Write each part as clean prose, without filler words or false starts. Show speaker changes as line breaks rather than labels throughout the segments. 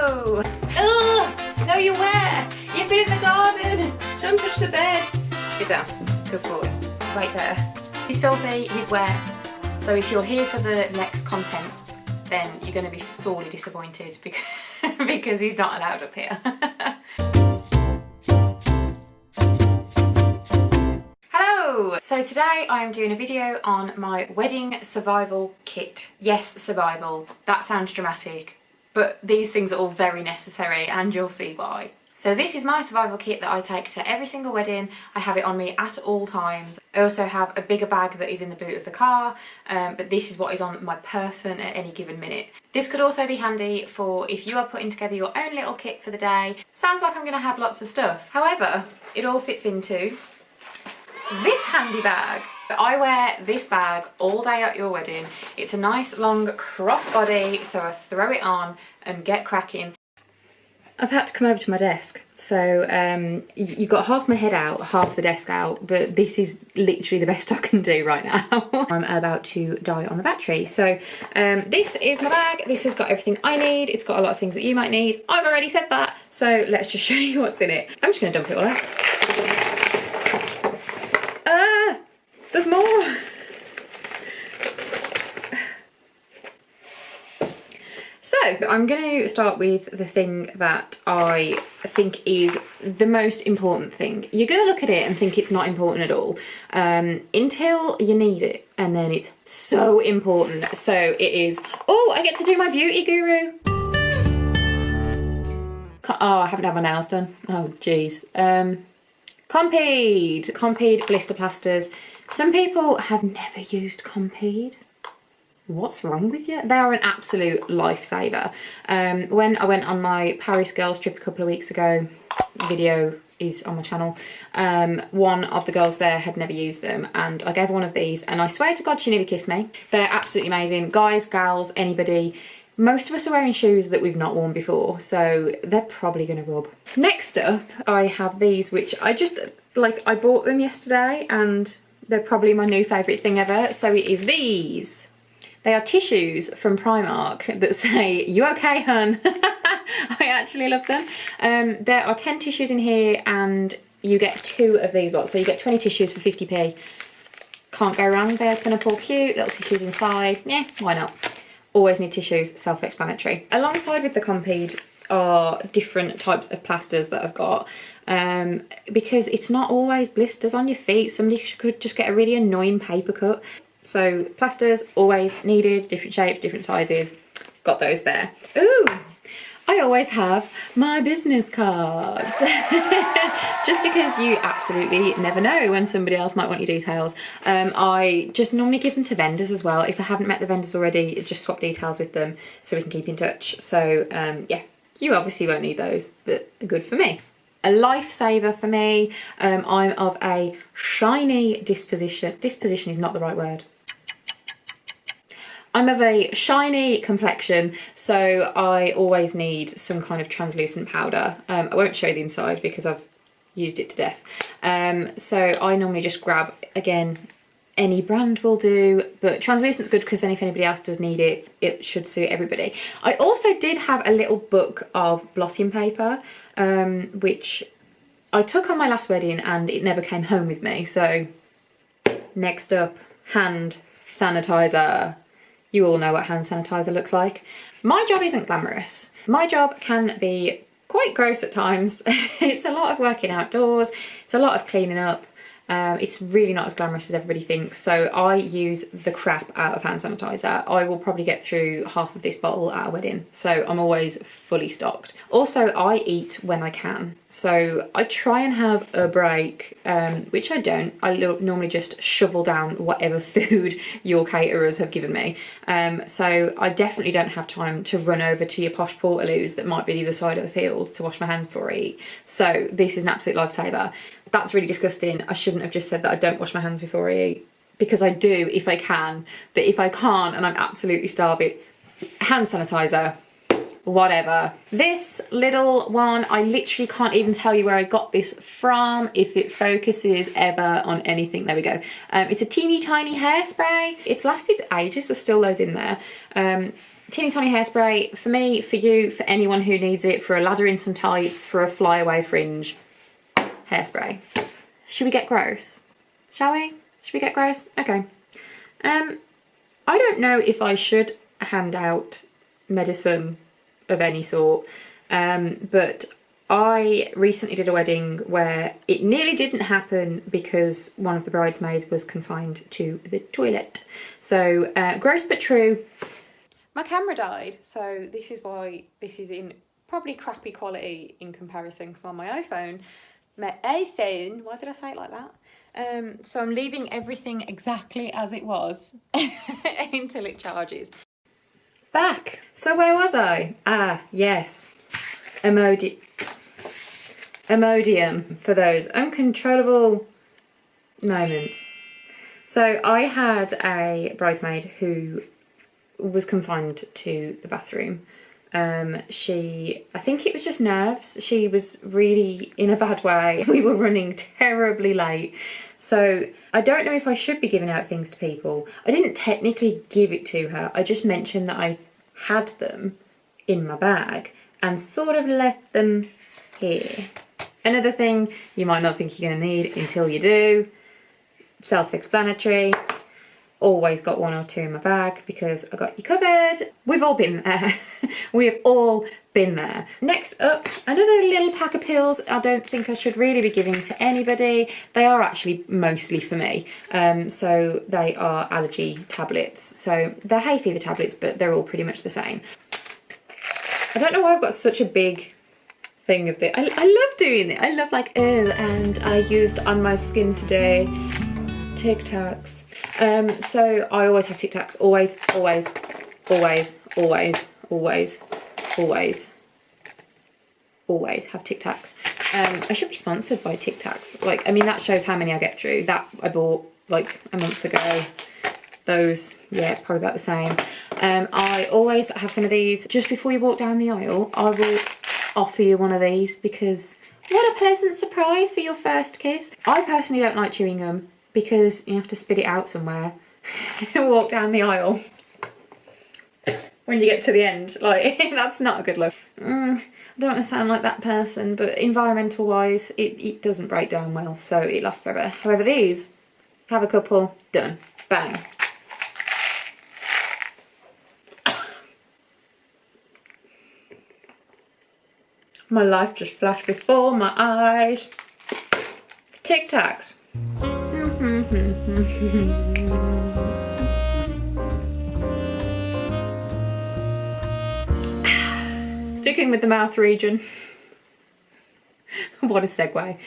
Hello! Ugh! No, you're wet! You've been in the garden! Don't touch the bed! Get down. Good boy. Right there. He's filthy, he's wet. So if you're here for the next content, then you're going to be sorely disappointed because he's not allowed up here. Hello! So today I am doing a video on my wedding survival kit. Yes, survival. That sounds dramatic, but these things are all very necessary and you'll see why. So this is my survival kit that I take to every single wedding. I have it on me at all times. I also have a bigger bag that is in the boot of the car, but this is what is on my person at any given minute. This could also be handy for if you are putting together your own little kit for the day. Sounds like I'm going to have lots of stuff. However, it all fits into this handy bag. I wear this bag all day at your wedding. It's a nice long crossbody, so I throw it on and get cracking. I've had to come over to my desk, so you've got half my head out, half the desk out, but this is literally the best I can do right now. I'm about to die on the battery. So this is my bag. This has got everything I need. It's got a lot of things that you might need. I've already said that, so let's just show you what's in it. I'm just going to dump it all out. There's more. So I'm going to start with the thing that I think is the most important thing. You're going to look at it and think it's not important at all until you need it, and then it's so important. So it is, oh, I get to do my beauty guru. Oh, I haven't had my nails done. Oh, geez. Compeed blister plasters. Some people have never used Compeed. What's wrong with you? They are an absolute lifesaver. When I went on my Paris girls trip a couple of weeks ago, video is on my channel, one of the girls there had never used them, and I gave her one of these, and I swear to God she nearly kissed me. They're absolutely amazing. Guys, gals, anybody. Most of us are wearing shoes that we've not worn before, so they're probably going to rub. Next up, I have these, which I just, I bought them yesterday, and they're probably my new favourite thing ever. So it is these. They are tissues from Primark that say, "You okay, hun?" I actually love them. There are 10 tissues in here, and you get 2 of these lots. So you get 20 tissues for 50p. Can't go wrong. They're going to pull cute little tissues inside. Yeah, why not? Always need tissues, self-explanatory. Alongside with the Compeed are different types of plasters that I've got, because it's not always blisters on your feet. Somebody could just get a really annoying paper cut. So plasters, always needed, different shapes, different sizes. Got those there. Ooh, I always have my business cards. Just because you absolutely never know when somebody else might want your details. I just normally give them to vendors as well. If I haven't met the vendors already, just swap details with them so we can keep in touch. So yeah, you obviously won't need those, but they're good for me. A lifesaver for me. I'm of a shiny disposition. Disposition is not the right word. I'm of a shiny complexion, so I always need some kind of translucent powder. I won't show you the inside because I've used it to death. So I normally just grab, again, any brand will do, but translucent's good because then if anybody else does need it, it should suit everybody. I also did have a little book of blotting paper, which I took on my last wedding and it never came home with me. So next up, hand sanitizer. You all know what hand sanitizer looks like. My job isn't glamorous. My job can be quite gross at times. It's a lot of working outdoors. It's a lot of cleaning up. It's really not as glamorous as everybody thinks. So I use the crap out of hand sanitizer. I will probably get through half of this bottle at a wedding. So I'm always fully stocked. Also, I eat when I can. So I try and have a break, which I don't. I normally just shovel down whatever food your caterers have given me. So I definitely don't have time to run over to your posh portaloos that might be the other side of the fields to wash my hands before I eat. So this is an absolute lifesaver. That's really disgusting. I shouldn't have just said that I don't wash my hands before I eat, because I do if I can, but if I can't and I'm absolutely starving, hand sanitizer, whatever. This little one, I literally can't even tell you where I got this from, if it focuses ever on anything. There we go. It's a teeny tiny hairspray. It's lasted ages, there's still loads in there. teeny tiny hairspray for me, for you, for anyone who needs it, for a ladder in some tights, for a flyaway fringe. Hairspray. Should we get gross? Shall we? Should we get gross? Okay. I don't know if I should hand out medicine of any sort, but I recently did a wedding where it nearly didn't happen because one of the bridesmaids was confined to the toilet. So, gross but true. My camera died, so this is why this is in probably crappy quality in comparison, because on my iPhone, why did I say it like that? So I'm leaving everything exactly as it was until it charges. Back. So where was I? Ah, yes. Imodium, for those uncontrollable moments. So I had a bridesmaid who was confined to the bathroom. I think it was just nerves. She was really in a bad way. We were running terribly late. So I don't know if I should be giving out things to people. I didn't technically give it to her. I just mentioned that I had them in my bag and sort of left them here. Another thing you might not think you're going to need until you do. Self-explanatory. Always got one or two in my bag because I got you covered. We've all been there. We have all been there. Next up, another little pack of pills I don't think I should really be giving to anybody. They are actually mostly for me. So they are allergy tablets. So they're hay fever tablets, but they're all pretty much the same. I don't know why I've got such a big thing of this. I love doing it. I love like, oh, and I used on my skin today Tic Tacs. So I always have Tic Tacs. Always, always, always, always, always, always, always have Tic Tacs. I should be sponsored by Tic Tacs. Like, I mean, that shows how many I get through. That I bought like a month ago. Those, yeah, probably about the same. I always have some of these. Just before you walk down the aisle, I will offer you one of these because what a pleasant surprise for your first kiss. I personally don't like chewing gum because you have to spit it out somewhere and walk down the aisle when you get to the end. Like, that's not a good look. I don't want to sound like that person, but environmental wise, it doesn't break down well, so it lasts forever. However, these, have a couple, done. Bang. My life just flashed before my eyes. Tic Tacs. Sticking with the mouth region. What a segue.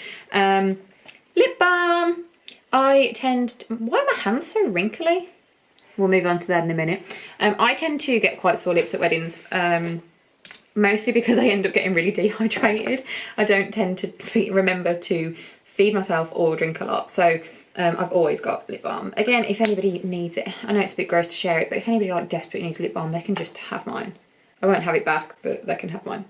Lip balm. Why are my hands so wrinkly? We'll move on to that in a minute. I tend to get quite sore lips at weddings. Mostly because I end up getting really dehydrated. I don't tend to remember to feed myself or drink a lot. So I've always got lip balm. Again, if anybody needs it, I know it's a bit gross to share it, but if anybody like desperately needs lip balm, they can just have mine. I won't have it back, but they can have mine.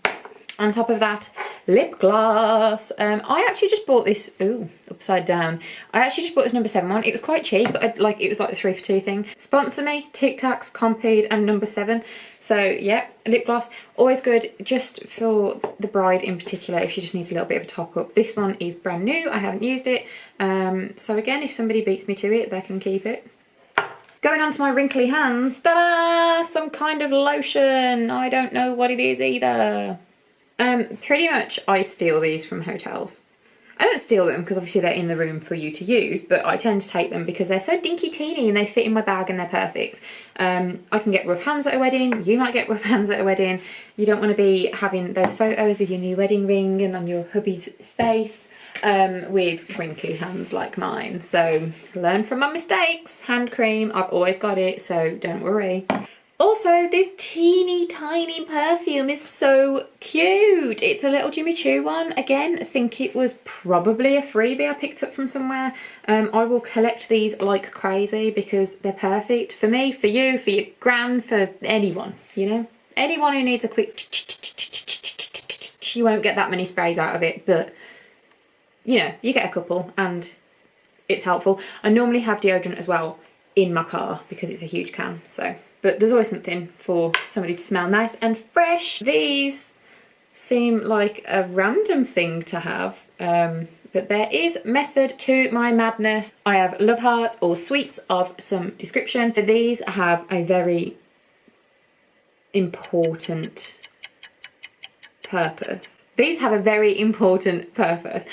On top of that, lip gloss. I actually just bought this, ooh, upside down. I actually just bought this number 7 one. It was quite cheap, but it was like the 3 for 2 thing. Sponsor me, Tic Tacs, Compeed and number 7. So yeah, lip gloss, always good, just for the bride in particular, if she just needs a little bit of a top up. This one is brand new, I haven't used it. So again, if somebody beats me to it, they can keep it. Going on to my wrinkly hands, ta-da! Some kind of lotion. I don't know what it is either. Pretty much I steal these from hotels. I don't steal them because obviously they're in the room for you to use, but I tend to take them because they're so dinky teeny and they fit in my bag and they're perfect. I can get rough hands at a wedding, you might get rough hands at a wedding. You don't want to be having those photos with your new wedding ring and on your hubby's face with wrinkly hands like mine. So learn from my mistakes. Hand cream, I've always got it, so don't worry. Also, this teeny tiny perfume is so cute. It's a little Jimmy Choo one. Again, I think it was probably a freebie I picked up from somewhere. I will collect these like crazy because they're perfect for me, for you, for your gran, for anyone, you know? Anyone who needs a quick you won't get that many sprays out of it, but you know, you get a couple and it's helpful. I normally have deodorant as well in my car because it's a huge can, so but there's always something for somebody to smell nice and fresh. These seem like a random thing to have, but there is method to my madness. I have love hearts or sweets of some description. These have a very important purpose. These have a very important purpose.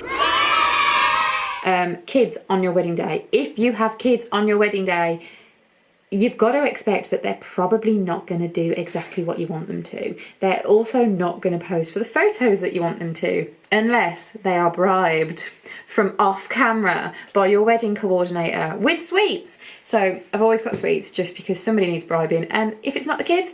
Kids on your wedding day. If you have kids on your wedding day, you've got to expect that they're probably not going to do exactly what you want them to. They're also not going to pose for the photos that you want them to, unless they are bribed from off camera by your wedding coordinator with sweets. So I've always got sweets just because somebody needs bribing, and if it's not the kids,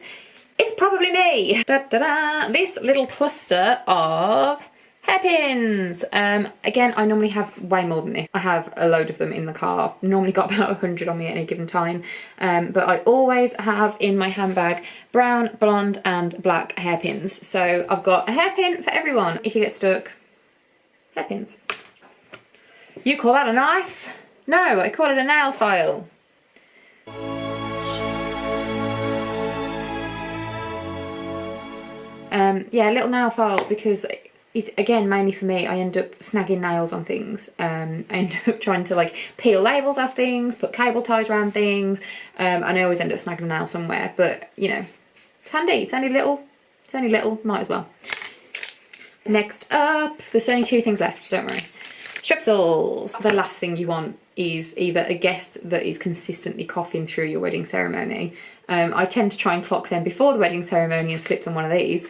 it's probably me. Da, da, da. This little cluster of hairpins. Again, I normally have way more than this. I have a load of them in the car. I've normally got about 100 on me at any given time. But I always have in my handbag brown, blonde and black hairpins. So I've got a hairpin for everyone. If you get stuck, hairpins. You call that a knife? No, I call it a nail file. Yeah, a little nail file because it's, again, mainly for me, I end up snagging nails on things. I end up trying to like peel labels off things, put cable ties around things, and I always end up snagging a nail somewhere. But, you know, it's handy. It's only little, might as well. Next up, there's only 2 things left, don't worry. Strepsils. The last thing you want is either a guest that is consistently coughing through your wedding ceremony. I tend to try and clock them before the wedding ceremony and slip them one of these.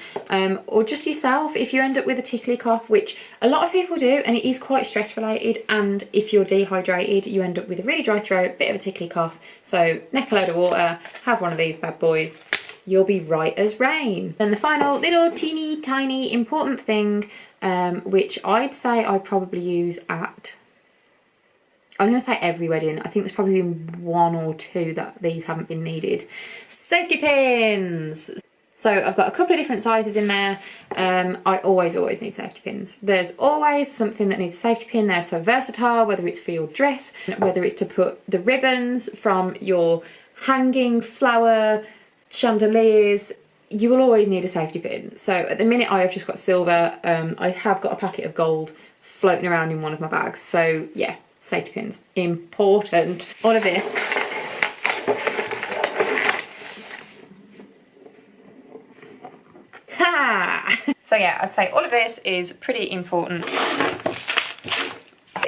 Or just yourself if you end up with a tickly cough, which a lot of people do, and it is quite stress related. And if you're dehydrated, you end up with a really dry throat, bit of a tickly cough. So neck a load of water, have one of these bad boys. You'll be right as rain. And the final little teeny tiny important thing, which I'd say I probably use at, I was going to say every wedding. I think there's probably been 1 or 2 that these haven't been needed. Safety pins. So I've got a couple of different sizes in there. I always need safety pins. There's always something that needs a safety pin. They're so versatile, whether it's for your dress, whether it's to put the ribbons from your hanging flower chandeliers. You will always need a safety pin. So at the minute I have just got silver. I have got a packet of gold floating around in one of my bags. So yeah. Safety pins, important. All of this. Ha! So yeah, I'd say all of this is pretty important.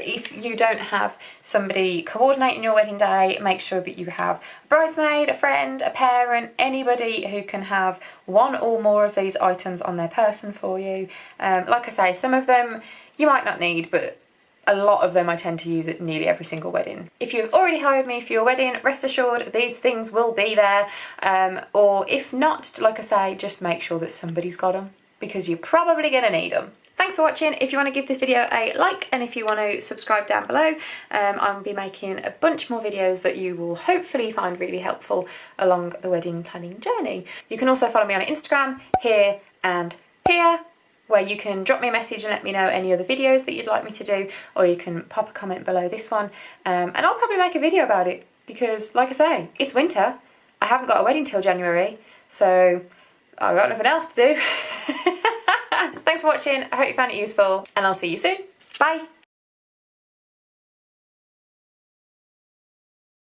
If you don't have somebody coordinating your wedding day, make sure that you have a bridesmaid, a friend, a parent, anybody who can have 1 or more of these items on their person for you. Like I say, some of them you might not need, but a lot of them I tend to use at nearly every single wedding. If you've already hired me for your wedding, rest assured these things will be there. Or if not, like I say, just make sure that somebody's got them because you're probably going to need them. Thanks for watching. If you want to give this video a like and if you want to subscribe down below, I'll be making a bunch more videos that you will hopefully find really helpful along the wedding planning journey. You can also follow me on Instagram, here and here, where you can drop me a message and let me know any other videos that you'd like me to do, or you can pop a comment below this one, and I'll probably make a video about it because, like I say, it's winter. I haven't got a wedding till January, so I've got nothing else to do. Thanks for watching. I hope you found it useful, and I'll see you soon. Bye.